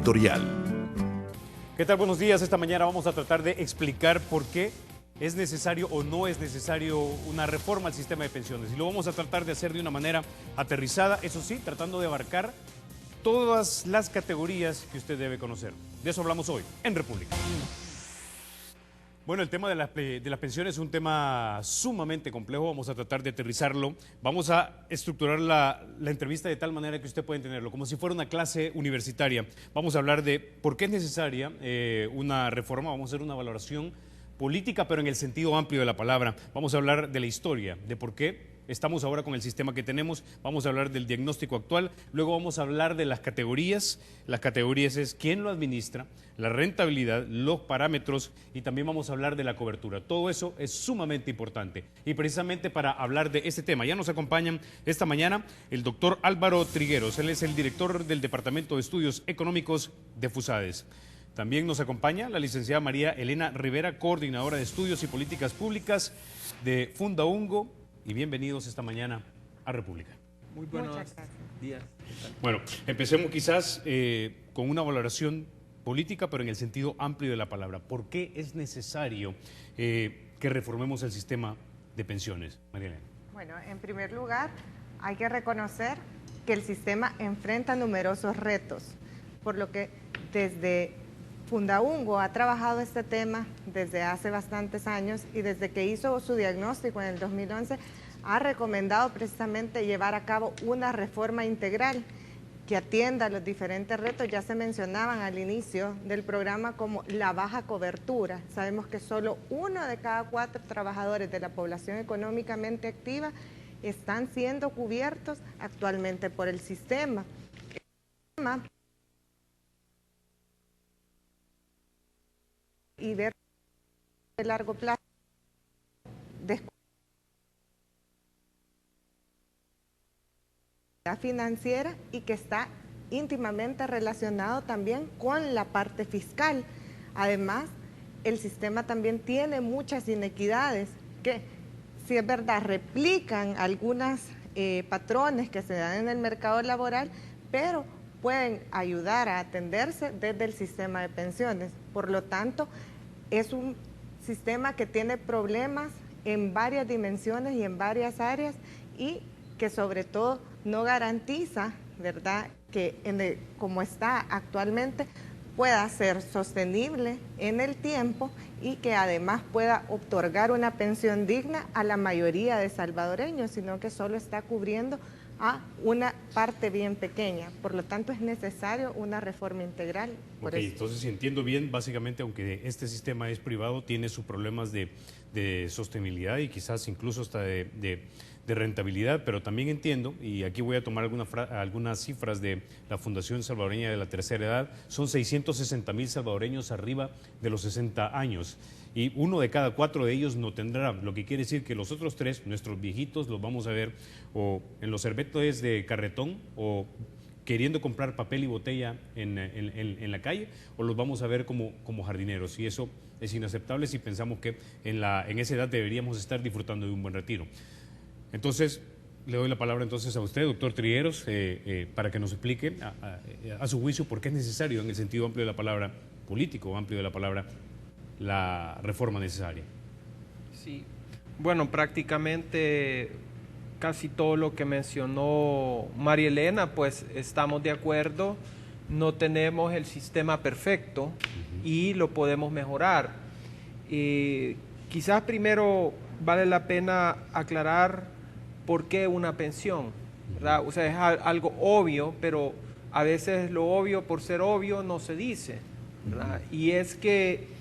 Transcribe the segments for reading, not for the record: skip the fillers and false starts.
Editorial. ¿Qué tal? Buenos días. Esta mañana vamos a tratar de explicar por qué es necesario o no es necesario una reforma al sistema de pensiones. Y lo vamos a tratar de hacer de una manera aterrizada, eso sí, tratando de abarcar todas las categorías que usted debe conocer. De eso hablamos hoy en República. Bueno, el tema de las pensiones es un tema sumamente complejo, vamos a tratar de aterrizarlo, vamos a estructurar la entrevista de tal manera que usted pueda entenderlo, como si fuera una clase universitaria. Vamos a hablar de por qué es necesaria una reforma, vamos a hacer una valoración política, pero en el sentido amplio de la palabra. Vamos a hablar de la historia, de por qué estamos ahora con el sistema que tenemos, vamos a hablar del diagnóstico actual, luego vamos a hablar de las categorías es quién lo administra, la rentabilidad, los parámetros y también vamos a hablar de la cobertura. Todo eso es sumamente importante y precisamente para hablar de este tema ya nos acompañan esta mañana el doctor Álvaro Trigueros, él es el director del Departamento de Estudios Económicos de FUSADES. También nos acompaña la licenciada María Elena Rivera, coordinadora de Estudios y Políticas Públicas de Fundaungo. Y bienvenidos esta mañana a República. Muy buenos días. Bueno, empecemos quizás con una valoración política, pero en el sentido amplio de la palabra. ¿Por qué es necesario que reformemos el sistema de pensiones, María Elena? Bueno, en primer lugar, hay que reconocer que el sistema enfrenta numerosos retos, por lo que desde Fundaungo ha trabajado este tema desde hace bastantes años y desde que hizo su diagnóstico en el 2011 ha recomendado precisamente llevar a cabo una reforma integral que atienda los diferentes retos. Ya se mencionaban al inicio del programa como la baja cobertura. Sabemos que solo 1 de cada 4 trabajadores de la población económicamente activa están siendo cubiertos actualmente por el sistema. Y ver de largo plazo financiera y que está íntimamente relacionado también con la parte fiscal. Además, el sistema también tiene muchas inequidades que, si es verdad, replican algunos patrones que se dan en el mercado laboral, pero pueden ayudar a atenderse desde el sistema de pensiones. Por lo tanto, es un sistema que tiene problemas en varias dimensiones y en varias áreas y que sobre todo no garantiza, ¿verdad?, que como está actualmente pueda ser sostenible en el tiempo y que además pueda otorgar una pensión digna a la mayoría de salvadoreños, sino que solo está cubriendo a una parte bien pequeña. Por lo tanto, es necesario una reforma integral. Entonces, si entiendo bien, básicamente, aunque este sistema es privado, tiene sus problemas de sostenibilidad y quizás incluso hasta de rentabilidad, pero también entiendo, y aquí voy a tomar algunas cifras de la Fundación Salvadoreña de la Tercera Edad, son 660,000 salvadoreños arriba de los 60 años. Y 1 de cada 4 de ellos no tendrá, lo que quiere decir que los otros 3, nuestros viejitos, los vamos a ver o en los servetos de carretón o queriendo comprar papel y botella en la calle, o los vamos a ver como jardineros. Y eso es inaceptable si pensamos que en esa edad deberíamos estar disfrutando de un buen retiro. Entonces, le doy la palabra entonces a usted, doctor Trigueros, para que nos explique a su juicio por qué es necesario, en el sentido amplio de la palabra, político amplio de la palabra, la reforma necesaria. Sí, bueno, prácticamente casi todo lo que mencionó María Elena, pues estamos de acuerdo, no tenemos el sistema perfecto y lo podemos mejorar. Quizás primero vale la pena aclarar por qué una pensión, ¿verdad? O sea, es algo obvio, pero a veces lo obvio por ser obvio no se dice, ¿verdad? Y es que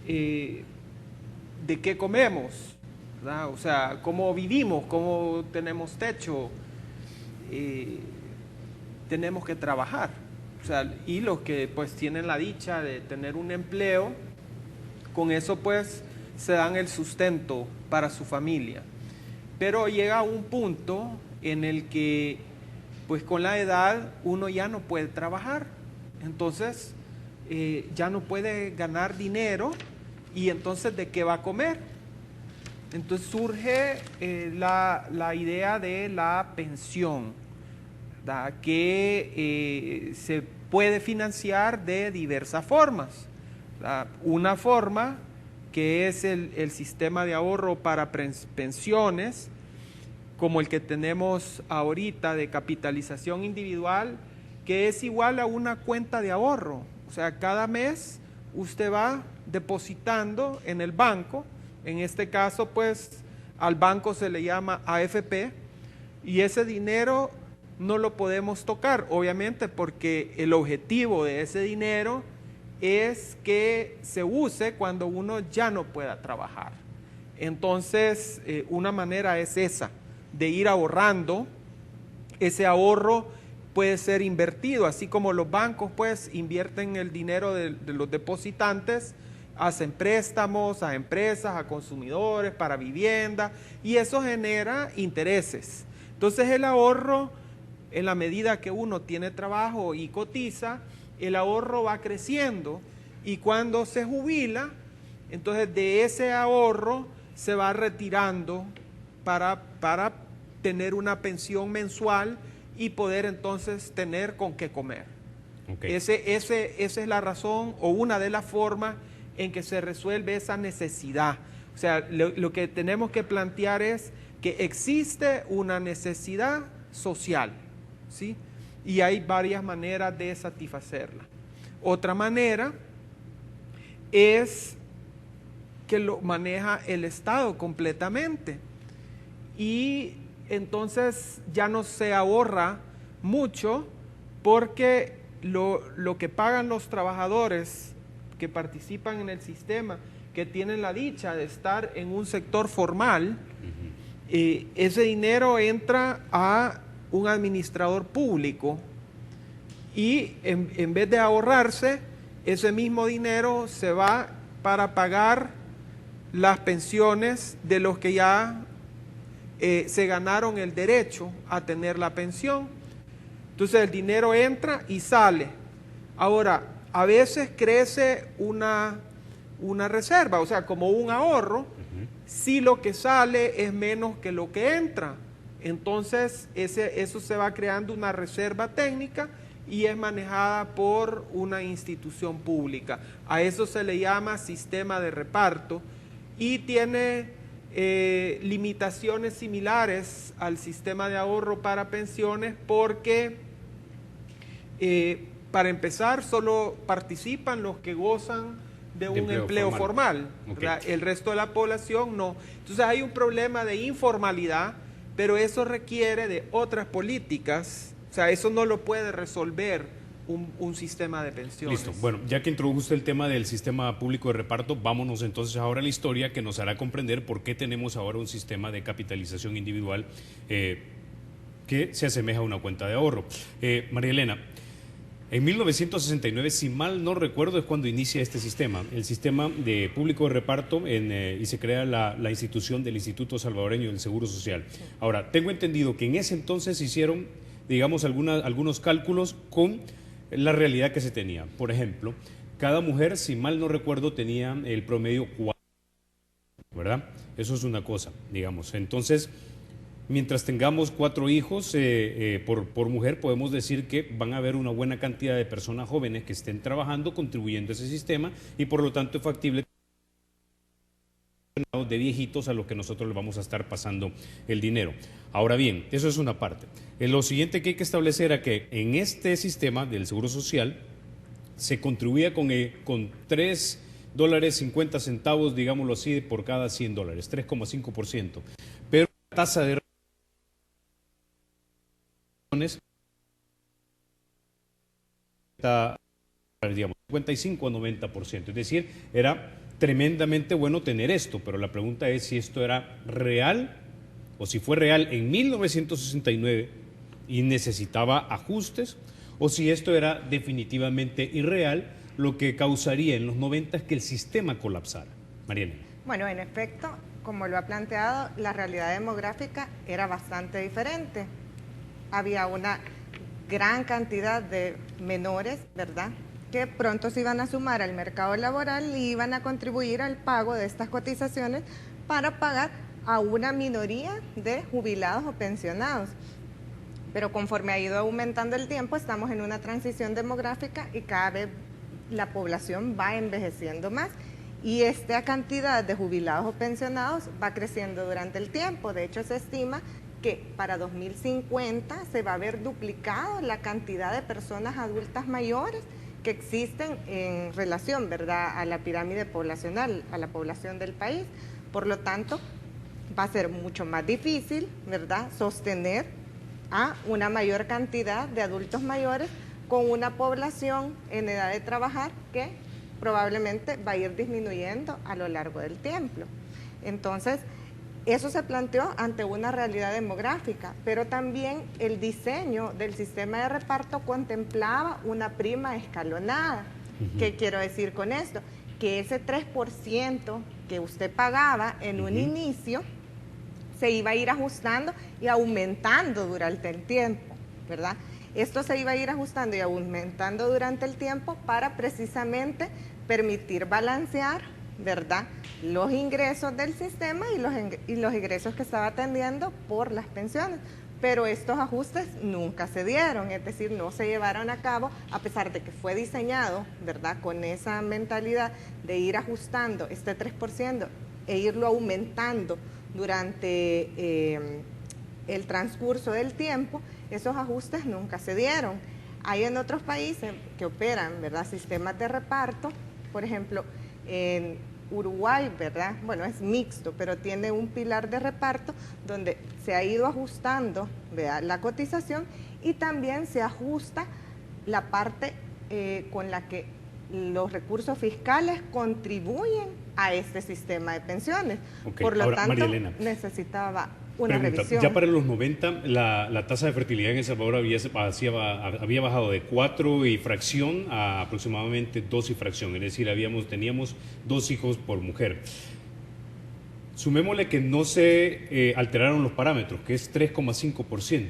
¿de qué comemos? ¿Verdad? O sea, ¿cómo vivimos? ¿Cómo tenemos techo? Tenemos que trabajar. O sea, y los que pues tienen la dicha de tener un empleo, con eso pues se dan el sustento para su familia. Pero llega un punto en el que pues con la edad uno ya no puede trabajar. Entonces ya no puede ganar dinero y entonces ¿de qué va a comer? Entonces surge la idea de la pensión, ¿verdad? Que se puede financiar de diversas formas. Una forma que es el sistema de ahorro para pensiones, como el que tenemos ahorita de capitalización individual, que es igual a una cuenta de ahorro. O sea, cada mes usted va depositando en el banco, en este caso pues al banco se le llama AFP, y ese dinero no lo podemos tocar, obviamente, porque el objetivo de ese dinero es que se use cuando uno ya no pueda trabajar. Entonces, una manera es esa, de ir ahorrando. Ese ahorro puede ser invertido, así como los bancos pues invierten el dinero de los depositantes, hacen préstamos a empresas, a consumidores, para vivienda, y eso genera intereses. Entonces el ahorro, en la medida que uno tiene trabajo y cotiza, el ahorro va creciendo, y cuando se jubila, entonces de ese ahorro se va retirando para tener una pensión mensual y poder entonces tener con qué comer. Okay. Esa es la razón, o una de las formas en que se resuelve esa necesidad. O sea, lo que tenemos que plantear es que existe una necesidad social, ¿sí? Y hay varias maneras de satisfacerla. Otra manera es que lo maneja el Estado completamente, y entonces ya no se ahorra mucho, porque lo que pagan los trabajadores que participan en el sistema, que tienen la dicha de estar en un sector formal, ese dinero entra a un administrador público, y en vez de ahorrarse, ese mismo dinero se va para pagar las pensiones de los que ya se ganaron el derecho a tener la pensión. Entonces el dinero entra y sale. Ahora, a veces crece una reserva, o sea, como un ahorro, si lo que sale es menos que lo que entra. Entonces eso se va creando una reserva técnica, y es manejada por una institución pública. A eso se le llama sistema de reparto, y tiene limitaciones similares al sistema de ahorro para pensiones, porque para empezar solo participan los que gozan de un empleo formal. Okay. El resto de la población no. Entonces hay un problema de informalidad, pero eso requiere de otras políticas. O sea, eso no lo puede resolver un sistema de pensiones. Listo. Bueno, ya que introdujo usted el tema del sistema público de reparto, vámonos entonces ahora a la historia que nos hará comprender por qué tenemos ahora un sistema de capitalización individual que se asemeja a una cuenta de ahorro. María Elena, en 1969, si mal no recuerdo, es cuando inicia este sistema, el sistema de público de reparto, y se crea la institución del Instituto Salvadoreño del Seguro Social. Ahora, tengo entendido que en ese entonces se hicieron, digamos, algunos cálculos con la realidad que se tenía. Por ejemplo, cada mujer, si mal no recuerdo, tenía el promedio 4, ¿verdad? Eso es una cosa, digamos. Entonces, mientras tengamos 4 hijos por mujer, podemos decir que van a haber una buena cantidad de personas jóvenes que estén trabajando, contribuyendo a ese sistema, y por lo tanto es factible de viejitos a los que nosotros les vamos a estar pasando el dinero. Ahora bien, eso es una parte. Lo siguiente que hay que establecer es que en este sistema del Seguro Social se contribuía con $3.50, digámoslo así, por cada $100, 3,5%. Pero la tasa de digamos, 55 a 90%. Es decir, era tremendamente bueno tener esto, pero la pregunta es si esto era real, o si fue real en 1969 y necesitaba ajustes, o si esto era definitivamente irreal, lo que causaría en los 90 que el sistema colapsara. Mariana. Bueno, en efecto, como lo ha planteado, la realidad demográfica era bastante diferente. Había una gran cantidad de menores, ¿verdad?, que pronto se iban a sumar al mercado laboral y iban a contribuir al pago de estas cotizaciones para pagar a una minoría de jubilados o pensionados. Pero conforme ha ido aumentando el tiempo, estamos en una transición demográfica y cada vez la población va envejeciendo más. Y esta cantidad de jubilados o pensionados va creciendo durante el tiempo. De hecho, se estima que para 2050 se va a ver duplicado la cantidad de personas adultas mayores que existen en relación, ¿verdad?, a la pirámide poblacional, a la población del país. Por lo tanto, va a ser mucho más difícil, ¿verdad?, sostener a una mayor cantidad de adultos mayores con una población en edad de trabajar que probablemente va a ir disminuyendo a lo largo del tiempo. Entonces, eso se planteó ante una realidad demográfica, pero también el diseño del sistema de reparto contemplaba una prima escalonada. ¿Qué quiero decir con esto? Que ese 3% que usted pagaba en un inicio se iba a ir ajustando y aumentando durante el tiempo, ¿verdad? Esto se iba a ir ajustando y aumentando durante el tiempo para precisamente permitir balancear, ¿verdad?, los ingresos del sistema y los ingresos que estaba atendiendo por las pensiones. Pero estos ajustes nunca se dieron, es decir, no se llevaron a cabo, a pesar de que fue diseñado, ¿verdad?, con esa mentalidad de ir ajustando este 3% e irlo aumentando durante el transcurso del tiempo. Esos ajustes nunca se dieron. Hay en otros países que operan, ¿verdad?, sistemas de reparto, por ejemplo, en Uruguay, ¿verdad?, bueno, es mixto, pero tiene un pilar de reparto donde se ha ido ajustando, ¿verdad?, la cotización, y también se ajusta la parte con la que los recursos fiscales contribuyen a este sistema de pensiones. Okay. Por lo Ahora, tanto, María Elena, necesitaba una pregunta, revisión. ya para los 90 la tasa de fertilidad en El Salvador había bajado de 4 y fracción a aproximadamente 2 y fracción, es decir, teníamos 2 hijos por mujer. Sumémosle que no se alteraron los parámetros, que es 3,5%.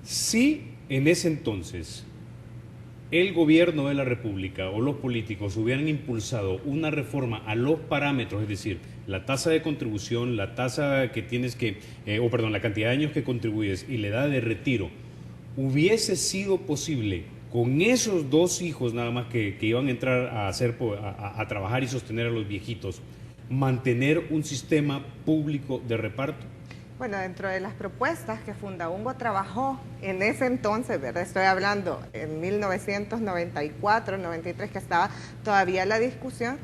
Si en ese entonces el gobierno de la República o los políticos hubieran impulsado una reforma a los parámetros, es decir, la tasa de contribución, la tasa que tienes que, la cantidad de años que contribuyes y la edad de retiro, hubiese sido posible con esos 2 hijos nada más que iban a entrar a trabajar y sostener a los viejitos, mantener un sistema público de reparto. Bueno, dentro de las propuestas que Fundahungo trabajó en ese entonces, ¿verdad?, estoy hablando en 1994, 93, que estaba todavía la discusión,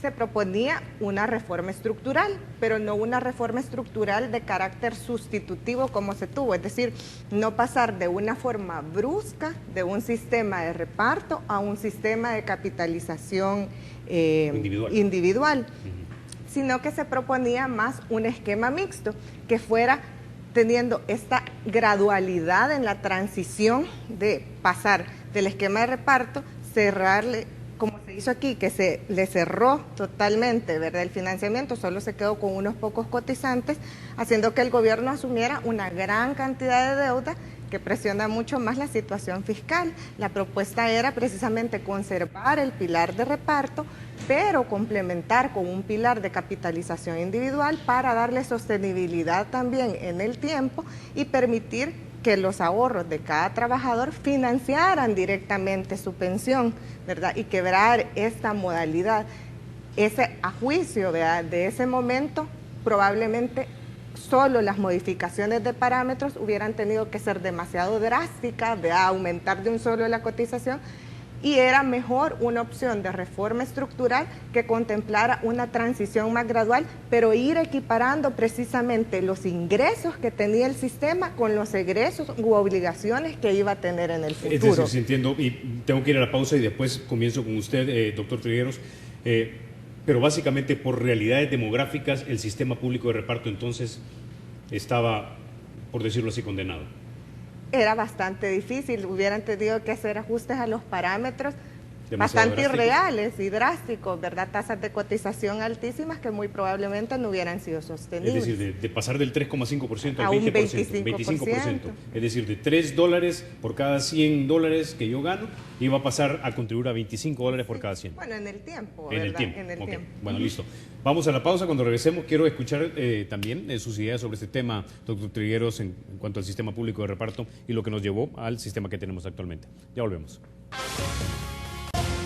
se proponía una reforma estructural, pero no una reforma estructural de carácter sustitutivo como se tuvo, es decir, no pasar de una forma brusca de un sistema de reparto a un sistema de capitalización individual. Sino que se proponía más un esquema mixto, que fuera teniendo esta gradualidad en la transición de pasar del esquema de reparto, cerrarle, como se hizo aquí, que se le cerró totalmente, ¿verdad?, el financiamiento, solo se quedó con unos pocos cotizantes, haciendo que el gobierno asumiera una gran cantidad de deuda que presiona mucho más la situación fiscal. La propuesta era precisamente conservar el pilar de reparto, pero complementar con un pilar de capitalización individual para darle sostenibilidad también en el tiempo y permitir que los ahorros de cada trabajador financiaran directamente su pensión, ¿verdad?, y quebrar esta modalidad. Ese, a juicio, ¿verdad?, de ese momento, probablemente solo las modificaciones de parámetros hubieran tenido que ser demasiado drásticas, ¿verdad?, aumentar de un solo la cotización, y era mejor una opción de reforma estructural que contemplara una transición más gradual, pero ir equiparando precisamente los ingresos que tenía el sistema con los egresos u obligaciones que iba a tener en el futuro. Es decir, si entiendo, y tengo que ir a la pausa y después comienzo con usted, doctor Trigueros, pero básicamente por realidades demográficas el sistema público de reparto entonces estaba, por decirlo así, condenado. Era bastante difícil, hubieran tenido que hacer ajustes a los parámetros demasiado bastante drásticos. irreales y drásticos, ¿verdad? Tasas de cotización altísimas que muy probablemente no hubieran sido Es sostenibles. decir, de pasar del 3,5% A al un 20%, 25%. Es decir, de $3 por cada $100 que yo gano, iba a pasar a contribuir a $25 por cada 100. Bueno, en el tiempo, En ¿verdad? el tiempo. En el Ok. tiempo. Bueno, listo. Vamos a la pausa. Cuando regresemos, quiero escuchar también sus ideas sobre este tema, doctor Trigueros, en cuanto al sistema público de reparto y lo que nos llevó al sistema que tenemos actualmente. Ya volvemos.